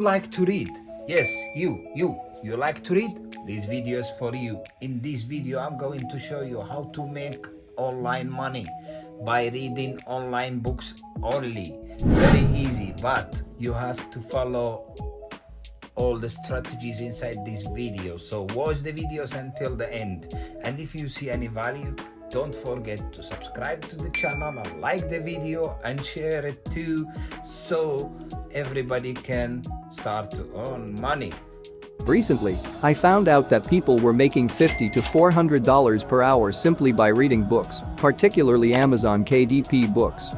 Like to read? Yes, you like to read? This video is for you. In this video, I'm going to show you how to make online money by reading online books only. Very easy, but you have to follow all the strategies inside this video. So watch the videos until the end. And if you see any value, don't forget to subscribe to the channel and like the video and share it too, so everybody can start to earn money. Recently, I found out that people were making $50 to $400 per hour simply by reading books, particularly Amazon KDP books.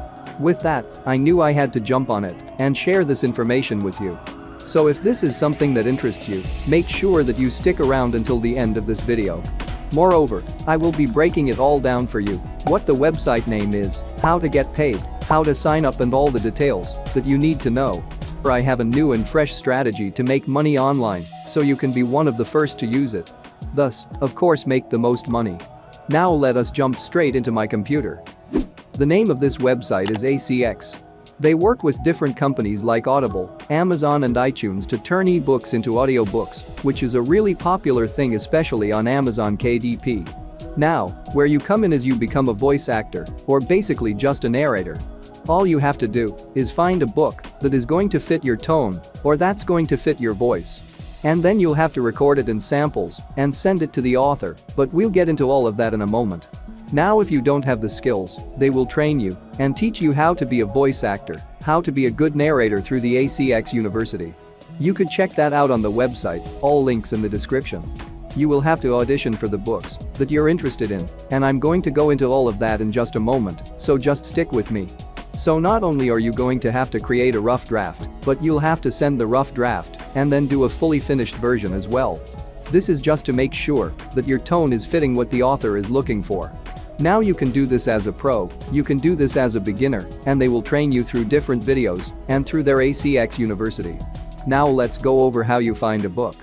With that, I knew I had to jump on it and share this information with you. So if this is something that interests you, make sure that you stick around until the end of this video. Moreover, I will be breaking it all down for you: what the website name is, how to get paid, how to sign up, and all the details that you need to know. I have a new and fresh strategy to make money online, so you can be one of the first to use it. Thus, of course, make the most money. Now let us jump straight into my computer. The name of this website is ACX. They work with different companies like Audible, Amazon, and iTunes to turn ebooks into audiobooks, which is a really popular thing, especially on Amazon KDP. Now, where you come in is you become a voice actor, or basically just a narrator. All you have to do is find a book that is going to fit your tone, or that's going to fit your voice. And then you'll have to record it in samples and send it to the author, but we'll get into all of that in a moment. Now, if you don't have the skills, they will train you and teach you how to be a voice actor, how to be a good narrator through the ACX University. You could check that out on the website, all links in the description. You will have to audition for the books that you're interested in, and I'm going to go into all of that in just a moment, so just stick with me. So not only are you going to have to create a rough draft, but you'll have to send the rough draft and then do a fully finished version as well. This is just to make sure that your tone is fitting what the author is looking for. Now you can do this as a pro, you can do this as a beginner, and they will train you through different videos and through their ACX University. Now let's go over how you find a book.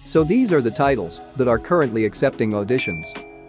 So these are the titles that are currently accepting auditions.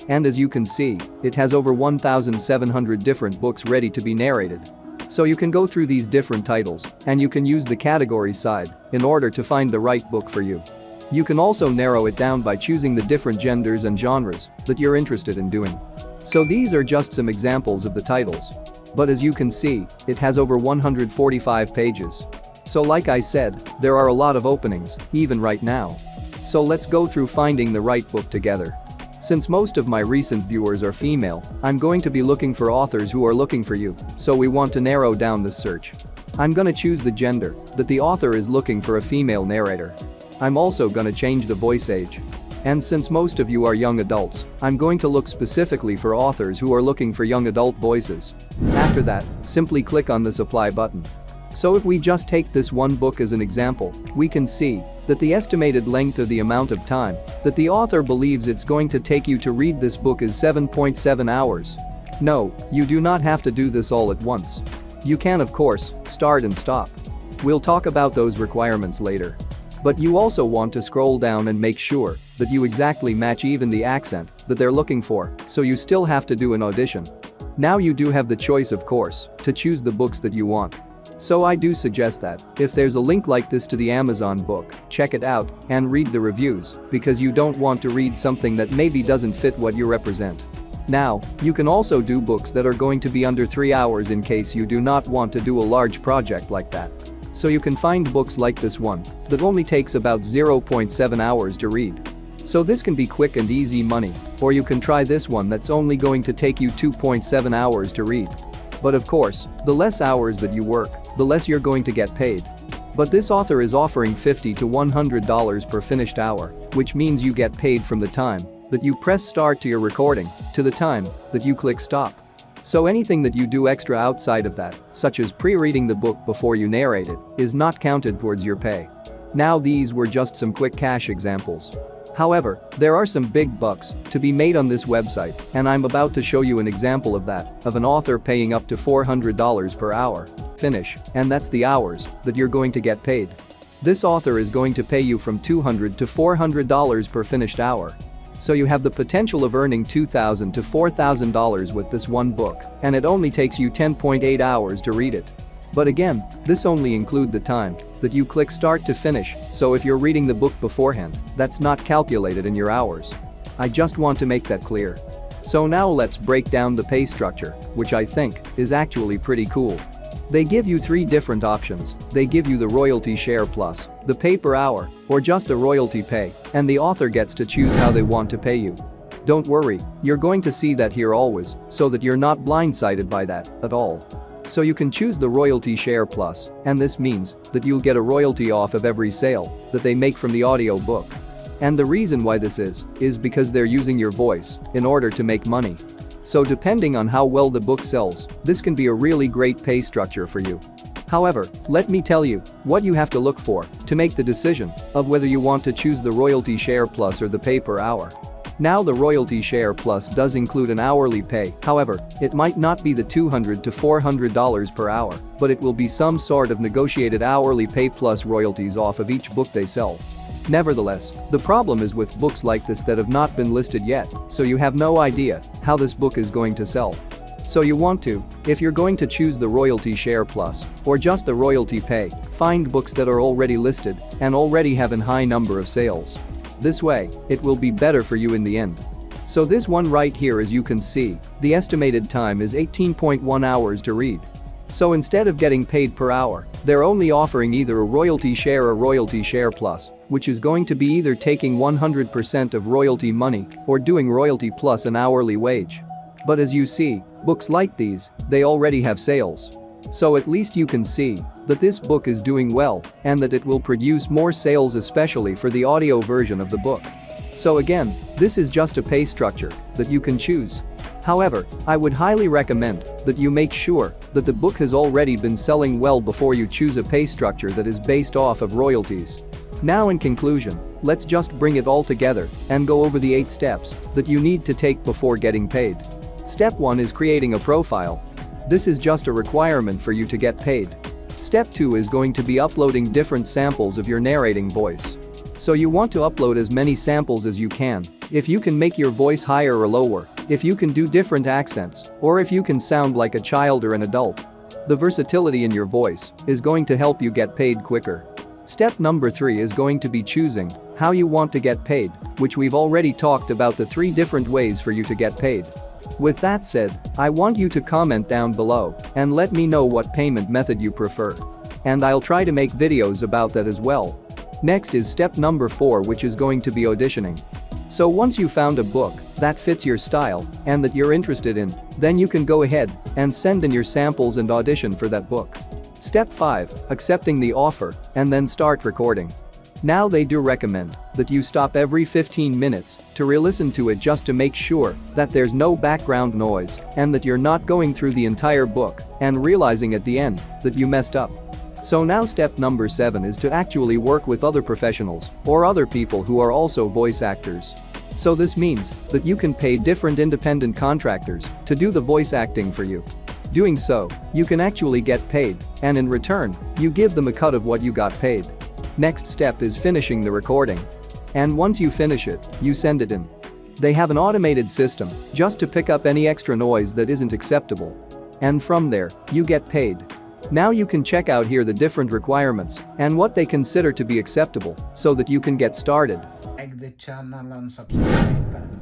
And as you can see, it has over 1,700 different books ready to be narrated. So you can go through these different titles, and you can use the category side in order to find the right book for you. You can also narrow it down by choosing the different genders and genres that you're interested in doing. So these are just some examples of the titles. But as you can see, it has over 145 pages. So like I said, there are a lot of openings, even right now. So let's go through finding the right book together. Since most of my recent viewers are female, I'm going to be looking for authors who are looking for you, so we want to narrow down this search. I'm gonna choose the gender that the author is looking for, a female narrator. I'm also gonna change the voice age. And since most of you are young adults, I'm going to look specifically for authors who are looking for young adult voices. After that, simply click on this apply button. So if we just take this one book as an example, we can see that the estimated length, or the amount of time that the author believes it's going to take you to read this book, is 7.7 hours. No, you do not have to do this all at once. You can, of course, start and stop. We'll talk about those requirements later. But you also want to scroll down and make sure that you exactly match even the accent that they're looking for, so you still have to do an audition. Now you do have the choice, of course, to choose the books that you want. So I do suggest that, if there's a link like this to the Amazon book, check it out and read the reviews, because you don't want to read something that maybe doesn't fit what you represent. Now, you can also do books that are going to be under 3 hours in case you do not want to do a large project like that. So you can find books like this one that only takes about 0.7 hours to read. So this can be quick and easy money, or you can try this one that's only going to take you 2.7 hours to read. But of course, the less hours that you work, the less you're going to get paid. But this author is offering $50 to $100 per finished hour, which means you get paid from the time that you press start to your recording to the time that you click stop. So anything that you do extra outside of that, such as pre-reading the book before you narrate it, is not counted towards your pay. Now these were just some quick cash examples. However, there are some big bucks to be made on this website, and I'm about to show you an example of that, of an author paying up to $400 per hour. Finish, and that's the hours that you're going to get paid. This author is going to pay you from $200 to $400 per finished hour. So you have the potential of earning $2,000 to $4,000 with this one book, and it only takes you 10.8 hours to read it. But again, this only include the time that you click start to finish, so if you're reading the book beforehand, that's not calculated in your hours. I just want to make that clear. So now let's break down the pay structure, which I think is actually pretty cool. They give you 3 different options. They give you the royalty share plus, the pay per hour, or just a royalty pay, and the author gets to choose how they want to pay you. Don't worry, you're going to see that here always, so that you're not blindsided by that at all. So you can choose the royalty share plus, and this means that you'll get a royalty off of every sale that they make from the audiobook. And the reason why this is because they're using your voice in order to make money. So depending on how well the book sells, this can be a really great pay structure for you. However, let me tell you what you have to look for to make the decision of whether you want to choose the royalty share plus or the pay per hour. Now the royalty share plus does include an hourly pay, however, it might not be the $200 to $400 per hour, but it will be some sort of negotiated hourly pay plus royalties off of each book they sell. Nevertheless, the problem is with books like this that have not been listed yet, so you have no idea how this book is going to sell. So you want to, if you're going to choose the royalty share plus, or just the royalty pay, find books that are already listed and already have a high number of sales. This way, it will be better for you in the end. So this one right here, as you can see, the estimated time is 18.1 hours to read. So instead of getting paid per hour, they're only offering either a royalty share or royalty share plus, which is going to be either taking 100% of royalty money or doing royalty plus an hourly wage. But as you see, books like these, they already have sales. So at least you can see that this book is doing well and that it will produce more sales, especially for the audio version of the book. So again, this is just a pay structure that you can choose. However, I would highly recommend that you make sure that the book has already been selling well before you choose a pay structure that is based off of royalties. Now in conclusion, let's just bring it all together and go over the 8 steps that you need to take before getting paid. Step 1 is creating a profile. This is just a requirement for you to get paid. Step 2 is going to be uploading different samples of your narrating voice. So you want to upload as many samples as you can. If you can make your voice higher or lower, if you can do different accents, or if you can sound like a child or an adult. The versatility in your voice is going to help you get paid quicker. Step number 3 is going to be choosing how you want to get paid, which we've already talked about the 3 different ways for you to get paid. With that said, I want you to comment down below and let me know what payment method you prefer. And I'll try to make videos about that as well. Next is step number 4, which is going to be auditioning. So once you found a book that fits your style and that you're interested in, then you can go ahead and send in your samples and audition for that book. Step 5, accepting the offer and then start recording. Now they do recommend that you stop every 15 minutes to re-listen to it just to make sure that there's no background noise and that you're not going through the entire book and realizing at the end that you messed up. So now step number 7 is to actually work with other professionals or other people who are also voice actors. So this means that you can pay different independent contractors to do the voice acting for you. Doing so, you can actually get paid, and in return, you give them a cut of what you got paid. Next step is finishing the recording. And once you finish it, you send it in. They have an automated system just to pick up any extra noise that isn't acceptable. And from there, you get paid. Now you can check out here the different requirements and what they consider to be acceptable so that you can get started. Like the channel and subscribe.